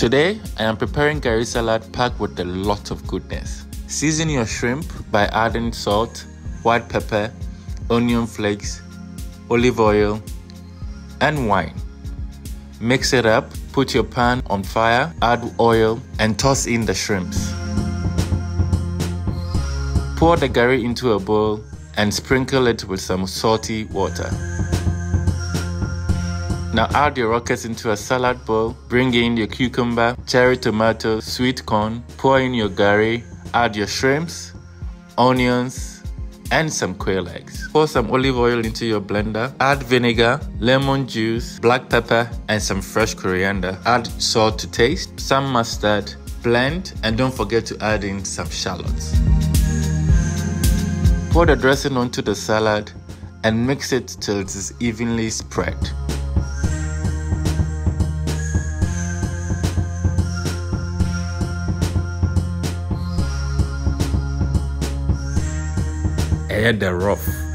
Today, I am preparing Gari salad packed with a lot of goodness. Season your shrimp by adding salt, white pepper, onion flakes, olive oil, and wine. Mix it up, put your pan on fire, add oil, and toss in the shrimps. Pour the Gari into a bowl and sprinkle it with some salty water. Now add your rockets into a salad bowl, bring in your cucumber, cherry tomato, sweet corn, pour in your Gari, add your shrimps, onions, and some quail eggs. Pour some olive oil into your blender, add vinegar, lemon juice, black pepper, and some fresh coriander. Add salt to taste, some mustard, blend, and don't forget to add in some shallots. Pour the dressing onto the salad and mix it till it is evenly spread. Add the rough.